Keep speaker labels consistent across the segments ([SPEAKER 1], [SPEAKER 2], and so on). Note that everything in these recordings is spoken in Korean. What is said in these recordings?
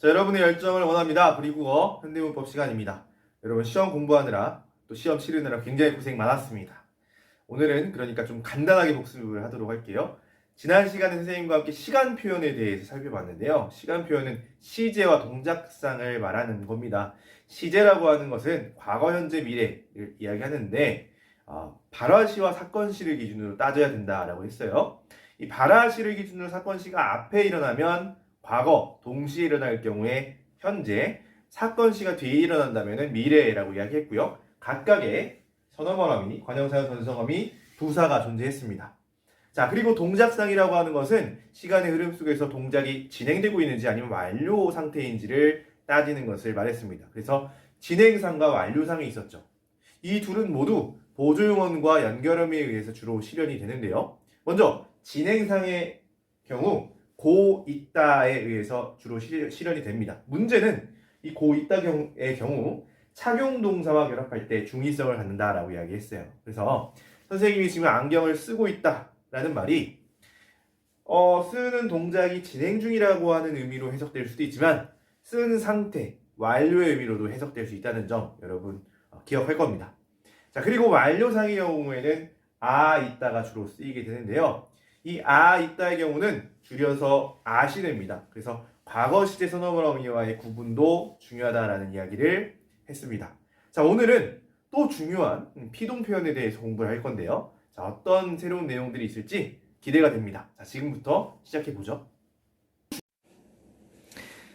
[SPEAKER 1] 자, 여러분의 열정을 원합니다. 브리국어 현대문법 시간입니다. 여러분 시험 공부하느라 또 시험 치르느라 굉장히 고생 많았습니다. 오늘은 그러니까 좀 간단하게 복습을 하도록 할게요. 지난 시간에 선생님과 함께 시간 표현에 대해서 살펴봤는데요. 시간 표현은 시제와 동작상을 말하는 겁니다. 시제라고 하는 것은 과거, 현재, 미래를 이야기하는데 발화시와 사건시를 기준으로 따져야 된다라고 했어요. 이 발화시를 기준으로 사건시가 앞에 일어나면 과거, 동시에 일어날 경우에 현재, 사건시가 뒤에 일어난다면 미래라고 이야기했고요. 각각의 선어말어미, 관형사용, 전성어미, 부사가 존재했습니다. 자, 그리고 동작상이라고 하는 것은 시간의 흐름 속에서 동작이 진행되고 있는지 아니면 완료 상태인지를 따지는 것을 말했습니다. 그래서 진행상과 완료상이 있었죠. 이 둘은 모두 보조용언과 연결음에 의해서 주로 실현이 되는데요. 먼저 진행상의 경우 고 있다에 의해서 주로 실현이 됩니다. 문제는 이 고 있다의 경우 착용동사와 결합할 때 중의성을 갖는다라고 이야기했어요. 그래서 선생님이 지금 안경을 쓰고 있다라는 말이 쓰는 동작이 진행 중이라고 하는 의미로 해석될 수도 있지만 쓴 상태, 완료의 의미로도 해석될 수 있다는 점 여러분 기억할 겁니다. 자, 그리고 완료상의 경우에는 있다가 주로 쓰이게 되는데요. 이 있다의 경우는 줄여서 아시냅니다. 그래서 과거 시제 선어말어미와의 구분도 중요하다라는 이야기를 했습니다. 자, 오늘은 또 중요한 피동 표현에 대해서 공부를 할 건데요. 자, 어떤 새로운 내용들이 있을지 기대가 됩니다. 자, 지금부터 시작해 보죠.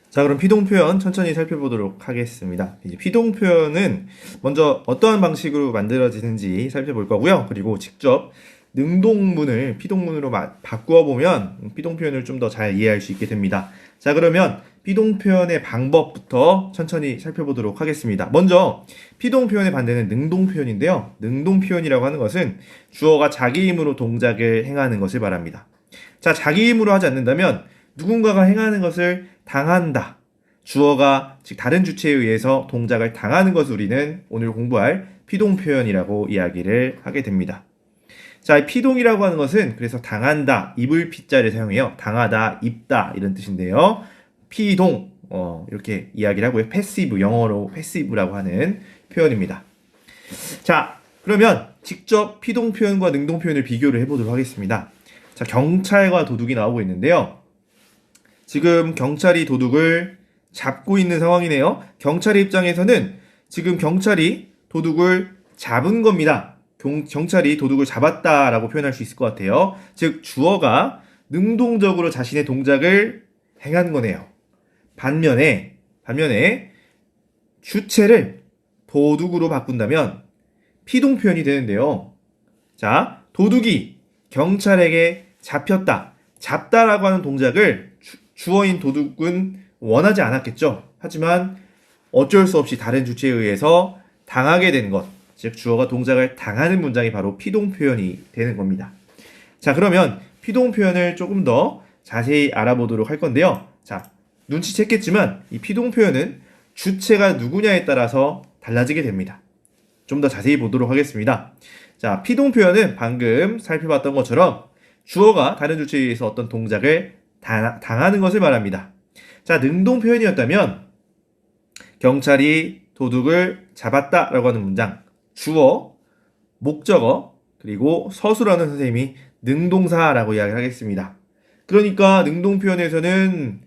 [SPEAKER 1] 자, 그럼 피동 표현 천천히 살펴보도록 하겠습니다. 이제 피동 표현은 먼저 어떠한 방식으로 만들어지는지 살펴볼 거고요. 그리고 직접 능동문을 피동문으로 바꾸어 보면 피동 표현을 좀 더 잘 이해할 수 있게 됩니다. 자, 그러면 피동 표현의 방법부터 천천히 살펴보도록 하겠습니다. 먼저 피동 표현의 반대는 능동 표현인데요. 능동 표현이라고 하는 것은 주어가 자기 힘으로 동작을 행하는 것을 말합니다. 자, 자기 힘으로 하지 않는다면 누군가가 행하는 것을 당한다. 주어가 즉 다른 주체에 의해서 동작을 당하는 것을 우리는 오늘 공부할 피동 표현이라고 이야기를 하게 됩니다. 자, 피동이라고 하는 것은 그래서 당한다, 입을 피자를 사용해요. 당하다, 입다 이런 뜻인데요. 피동 이렇게 이야기를 하고요. 패시브, 영어로 패시브라고 하는 표현입니다. 자, 그러면 직접 피동 표현과 능동 표현을 비교를 해보도록 하겠습니다. 자, 경찰과 도둑이 나오고 있는데요. 지금 경찰이 도둑을 잡고 있는 상황이네요. 경찰의 입장에서는 지금 경찰이 도둑을 잡은 겁니다. 경찰이 도둑을 잡았다라고 표현할 수 있을 것 같아요. 즉 주어가 능동적으로 자신의 동작을 행한 거네요. 반면에 주체를 도둑으로 바꾼다면 피동 표현이 되는데요. 자, 도둑이 경찰에게 잡혔다. 잡다라고 하는 동작을 주어인 도둑은 원하지 않았겠죠. 하지만 어쩔 수 없이 다른 주체에 의해서 당하게 된 것, 즉 주어가 동작을 당하는 문장이 바로 피동 표현이 되는 겁니다. 자, 그러면 피동 표현을 조금 더 자세히 알아보도록 할 건데요. 자, 눈치챘겠지만 이 피동 표현은 주체가 누구냐에 따라서 달라지게 됩니다. 좀 더 자세히 보도록 하겠습니다. 자, 피동 표현은 방금 살펴봤던 것처럼 주어가 다른 주체에 의해서 어떤 동작을 당하는 것을 말합니다. 자, 능동 표현이었다면 경찰이 도둑을 잡았다라고 하는 문장, 주어, 목적어, 그리고 서술하는 선생님이 능동사라고 이야기를 하겠습니다. 그러니까 능동 표현에서는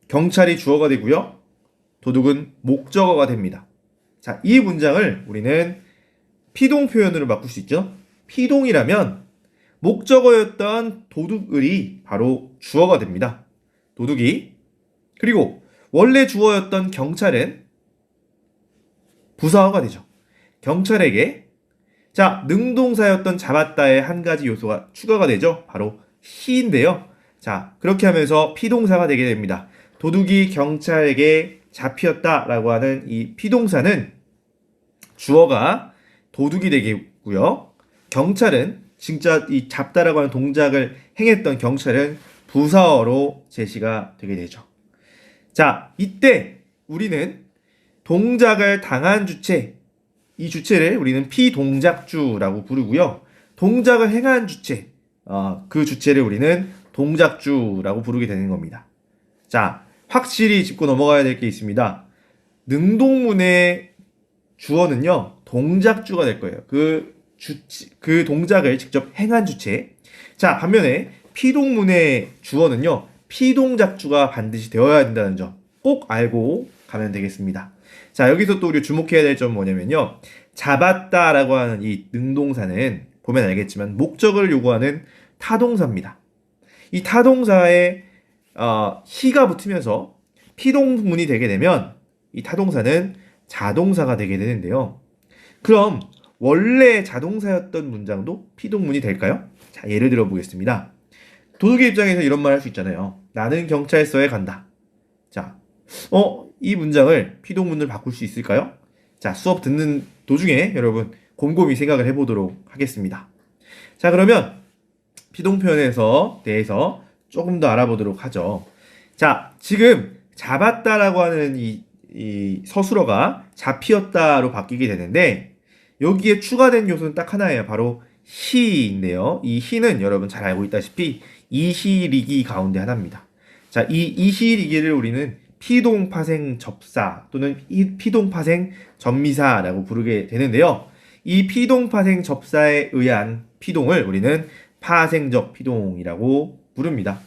[SPEAKER 1] 경찰이 주어가 되고요. 도둑은 목적어가 됩니다. 자, 이 문장을 우리는 피동 표현으로 바꿀 수 있죠. 피동이라면 목적어였던 도둑을이 바로 주어가 됩니다. 도둑이. 그리고 원래 주어였던 경찰은 부사어가 되죠. 경찰에게 자, 능동사였던 잡았다의 한 가지 요소가 추가가 되죠. 바로 he인데요. 자, 그렇게 하면서 피동사가 되게 됩니다. 도둑이 경찰에게 잡혔다라고 하는 이 피동사는 주어가 도둑이 되겠고요. 경찰은 진짜 이 잡다라고 하는 동작을 행했던 경찰은 부사어로 제시가 되게 되죠. 자, 이때 우리는 동작을 당한 주체, 이 주체를 우리는 피동작주라고 부르고요. 동작을 행한 주체, 그 주체를 우리는 동작주라고 부르게 되는 겁니다. 자, 확실히 짚고 넘어가야 될 게 있습니다. 능동문의 주어는요, 동작주가 될 거예요. 그 동작을 직접 행한 주체. 자, 반면에 피동문의 주어는요, 피동작주가 반드시 되어야 된다는 점 꼭 알고 가면 되겠습니다. 자, 여기서 또 우리 주목해야 될 점은 뭐냐면요. 잡았다라고 하는 이 능동사는 보면 알겠지만 목적을 요구하는 타동사입니다. 이 타동사에 히가 붙으면서 피동문이 되게 되면 이 타동사는 자동사가 되게 되는데요. 그럼 원래 자동사였던 문장도 피동문이 될까요? 자, 예를 들어 보겠습니다. 도둑의 입장에서 이런 말 할 수 있잖아요. 나는 경찰서에 간다. 자, 이 문장을 피동문으로 바꿀 수 있을까요? 자, 수업 듣는 도중에 여러분 곰곰이 생각을 해보도록 하겠습니다. 자, 그러면 피동 표현에서 대해서 조금 더 알아보도록 하죠. 자, 지금 잡았다라고 하는 이 서술어가 잡히었다로 바뀌게 되는데 여기에 추가된 요소는 딱 하나예요. 바로 히인데요. 이 히는 여러분 잘 알고 있다시피 이시리기 가운데 하나입니다. 자, 이 이시리기를 우리는 피동파생 접사 또는 피동파생 전미사라고 부르게 되는데요. 이 피동파생 접사에 의한 피동을 우리는 파생적 피동이라고 부릅니다.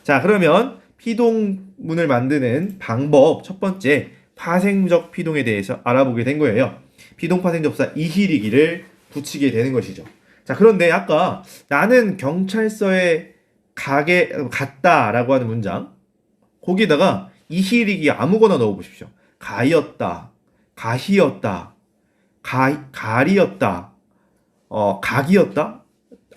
[SPEAKER 1] 자, 그러면 피동문을 만드는 방법 첫 번째 파생적 피동에 대해서 알아보게 된 거예요. 피동파생 접사 이시리기를 붙이게 되는 것이죠. 자, 그런데 아까 나는 경찰서에 갔다라고 하는 문장 거기에다가 이시리기 아무거나 넣어보십시오. 가이었다, 가희였다, 가리였다, 각이었다?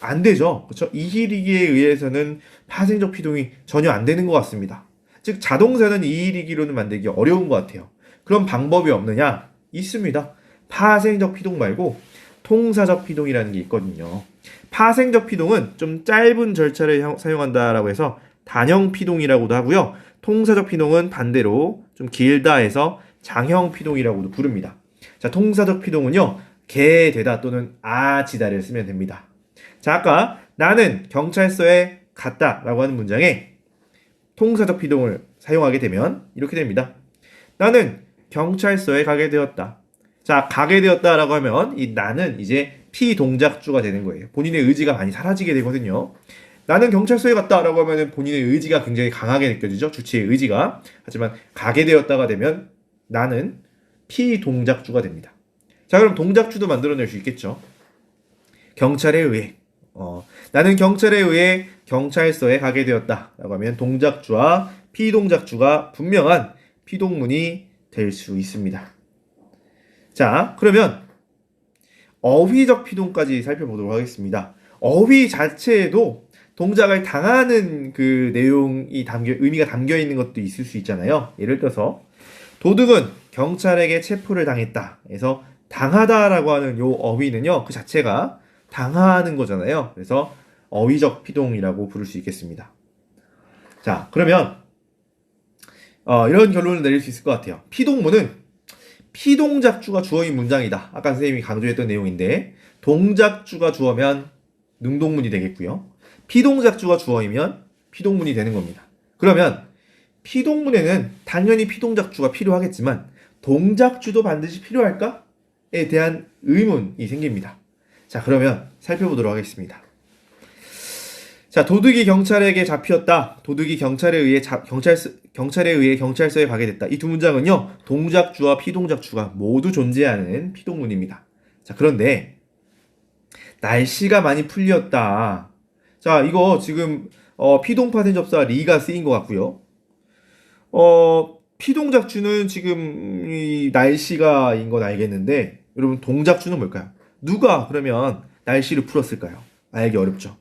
[SPEAKER 1] 안 되죠. 그렇죠? 이시리기에 의해서는 파생적 피동이 전혀 안 되는 것 같습니다. 즉 자동사는 이시리기로는 만들기 어려운 것 같아요. 그런 방법이 없느냐? 있습니다. 파생적 피동 말고 통사적 피동이라는 게 있거든요. 파생적 피동은 좀 짧은 절차를 사용한다라고 해서 단형 피동이라고도 하고요. 통사적 피동은 반대로 좀 길다 해서 장형 피동이라고도 부릅니다. 자, 통사적 피동은요. 개되다 또는 아지다를 쓰면 됩니다. 자, 아까 나는 경찰서에 갔다라고 하는 문장에 통사적 피동을 사용하게 되면 이렇게 됩니다. 나는 경찰서에 가게 되었다. 자, 가게 되었다라고 하면 이 나는 이제 피동작주가 되는 거예요. 본인의 의지가 많이 사라지게 되거든요. 나는 경찰서에 갔다라고 하면 본인의 의지가 굉장히 강하게 느껴지죠. 주체의 의지가. 하지만 가게 되었다가 되면 나는 피동작주가 됩니다. 자, 그럼 동작주도 만들어낼 수 있겠죠. 경찰에 의해 나는 경찰에 의해 경찰서에 가게 되었다라고 하면 동작주와 피동작주가 분명한 피동문이 될 수 있습니다. 자, 그러면 어휘적 피동까지 살펴보도록 하겠습니다. 어휘 자체에도 동작을 당하는 그 내용이 의미가 담겨 있는 것도 있을 수 있잖아요. 예를 들어서 도둑은 경찰에게 체포를 당했다. 그래서 당하다라고 하는 요 어휘는요, 그 자체가 당하는 거잖아요. 그래서 어휘적 피동이라고 부를 수 있겠습니다. 자, 그러면 이런 결론을 내릴 수 있을 것 같아요. 피동문은 피동작주가 주어인 문장이다. 아까 선생님이 강조했던 내용인데 동작주가 주어면 능동문이 되겠고요. 피동작주가 주어이면 피동문이 되는 겁니다. 그러면 피동문에는 당연히 피동작주가 필요하겠지만 동작주도 반드시 필요할까?에 대한 의문이 생깁니다. 자, 그러면 살펴보도록 하겠습니다. 자, 도둑이 경찰에게 잡혔다. 도둑이 경찰에 의해 경찰서에 가게 됐다. 이 두 문장은요, 동작주와 피동작주가 모두 존재하는 피동문입니다. 자, 그런데 날씨가 많이 풀렸다. 자, 이거 지금 피동파생 접사 리가 쓰인 것 같고요. 피동작주는 지금 이 날씨가인 건 알겠는데 여러분 동작주는 뭘까요? 누가 그러면 날씨를 풀었을까요? 알기 어렵죠.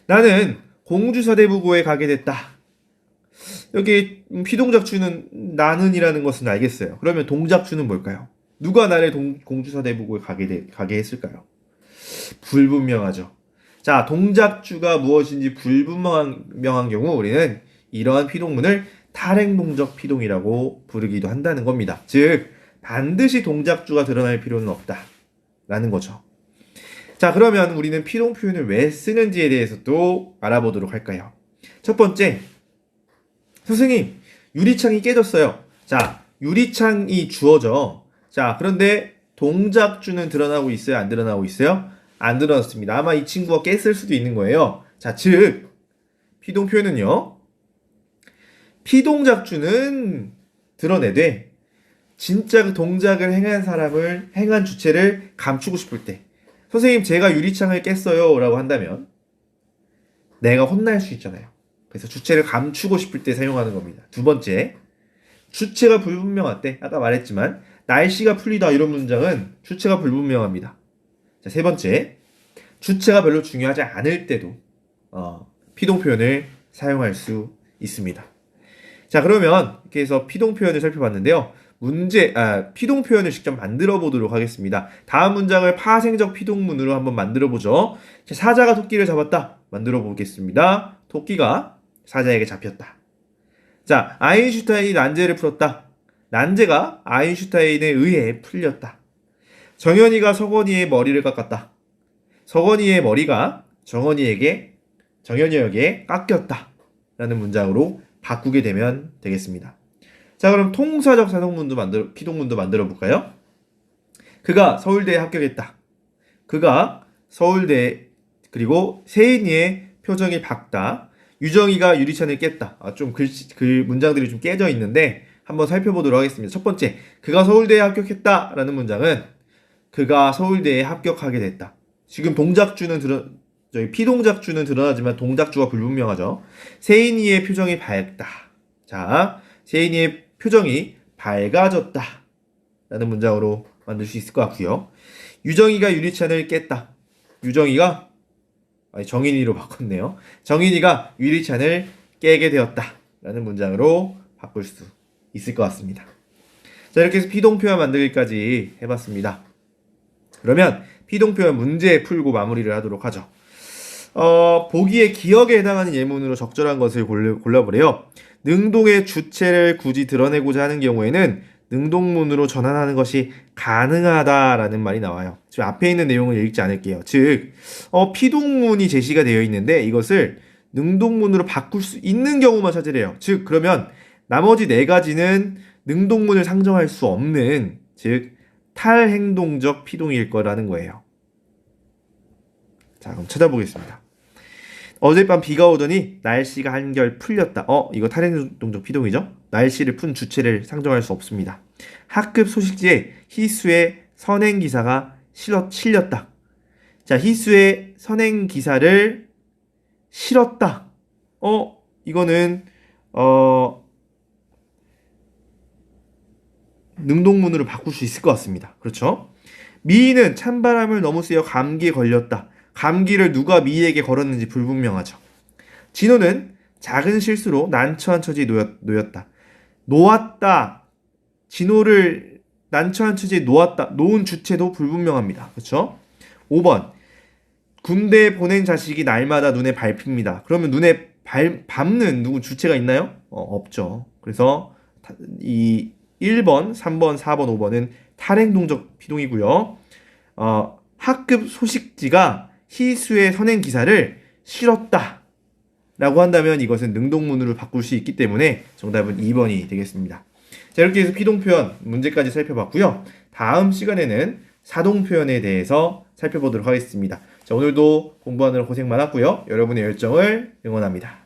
[SPEAKER 1] 나는 공주사대부고에 가게 됐다. 여기 피동작주는 나는이라는 것은 알겠어요. 그러면 동작주는 뭘까요? 누가 나를 공주사대부고에 가게 했을까요? 불분명하죠. 자, 동작주가 무엇인지 불분명한 경우 우리는 이러한 피동문을 탈행동적 피동이라고 부르기도 한다는 겁니다. 즉 반드시 동작주가 드러날 필요는 없다라는 거죠. 자, 그러면 우리는 피동 표현을 왜 쓰는지에 대해서 또 알아보도록 할까요? 첫 번째, 선생님, 유리창이 깨졌어요. 자, 유리창이 주어져. 자, 그런데 동작주는 드러나고 있어요? 안 드러나고 있어요? 안 드러났습니다. 아마 이 친구가 깼을 수도 있는 거예요. 자, 즉 피동 표현은요. 피동작주는 드러내되 진짜 그 동작을 행한 주체를 감추고 싶을 때 선생님 제가 유리창을 깼어요 라고 한다면 내가 혼날 수 있잖아요. 그래서 주체를 감추고 싶을 때 사용하는 겁니다. 두 번째, 주체가 불분명할 때 아까 말했지만 날씨가 풀리다 이런 문장은 주체가 불분명합니다. 자, 세 번째, 주체가 별로 중요하지 않을 때도 피동 표현을 사용할 수 있습니다. 자, 그러면 이렇게 해서 피동 표현을 살펴봤는데요. 피동 표현을 직접 만들어 보도록 하겠습니다. 다음 문장을 파생적 피동문으로 한번 만들어 보죠. 사자가 토끼를 잡았다. 만들어 보겠습니다. 토끼가 사자에게 잡혔다. 자, 아인슈타인이 난제를 풀었다. 난제가 아인슈타인에 의해 풀렸다. 정현이가 서건이의 머리를 깎았다. 서건이의 머리가 정현이에게 깎였다. 라는 문장으로 바꾸게 되면 되겠습니다. 자, 그럼 통사적 피동문도 만들어 볼까요? 그가 서울대에 합격했다. 그가 서울대, 그리고 세인이의 표정이 밝다. 유정이가 유리창을 깼다. 좀 문장들이 좀 깨져 있는데 한번 살펴보도록 하겠습니다. 첫 번째, 그가 서울대에 합격했다 라는 문장은 그가 서울대에 합격하게 됐다. 지금 피동작주는 드러나지만 동작주가 불분명하죠. 세인이의 표정이 밝다. 자, 세인이의 표정이 밝아졌다 라는 문장으로 만들 수 있을 것 같고요. 유정이가 유리창을 깼다. 정인이로 바꿨네요. 정인이가 유리창을 깨게 되었다 라는 문장으로 바꿀 수 있을 것 같습니다. 자, 이렇게 해서 피동표현 만들기까지 해봤습니다. 그러면 피동표현 문제 풀고 마무리를 하도록 하죠. 보기에 기억에 해당하는 예문으로 적절한 것을 골라보래요. 능동의 주체를 굳이 드러내고자 하는 경우에는 능동문으로 전환하는 것이 가능하다라는 말이 나와요. 지금 앞에 있는 내용을 읽지 않을게요. 즉, 피동문이 제시가 되어 있는데 이것을 능동문으로 바꿀 수 있는 경우만 찾으래요. 즉, 그러면 나머지 네 가지는 능동문을 상정할 수 없는, 즉 탈행동적 피동일 거라는 거예요. 자, 그럼 찾아보겠습니다. 어젯밤 비가 오더니 날씨가 한결 풀렸다. 이거 탈행동적 피동이죠? 날씨를 푼 주체를 상정할 수 없습니다. 학급 소식지에 희수의 선행기사가 실렸다. 자, 희수의 선행기사를 실었다. 이거는 능동문으로 바꿀 수 있을 것 같습니다. 그렇죠? 미희는 찬바람을 너무 쐬어 감기에 걸렸다. 감기를 누가 미희에게 걸었는지 불분명하죠. 진호는 작은 실수로 난처한 처지에 놓였다. 놓았다. 진호를 난처한 처지에 놓은 주체도 불분명합니다. 그렇죠? 5번. 군대에 보낸 자식이 날마다 눈에 밟힙니다. 그러면 눈에 밟는 누구 주체가 있나요? 없죠. 그래서 이 1번, 3번, 4번, 5번은 탈행동적 피동이고요. 학급 소식지가 희수의 선행 기사를 실었다 라고 한다면 이것은 능동문으로 바꿀 수 있기 때문에 정답은 2번이 되겠습니다. 자, 이렇게 해서 피동표현 문제까지 살펴봤고요. 다음 시간에는 사동표현에 대해서 살펴보도록 하겠습니다. 자, 오늘도 공부하느라 고생 많았고요. 여러분의 열정을 응원합니다.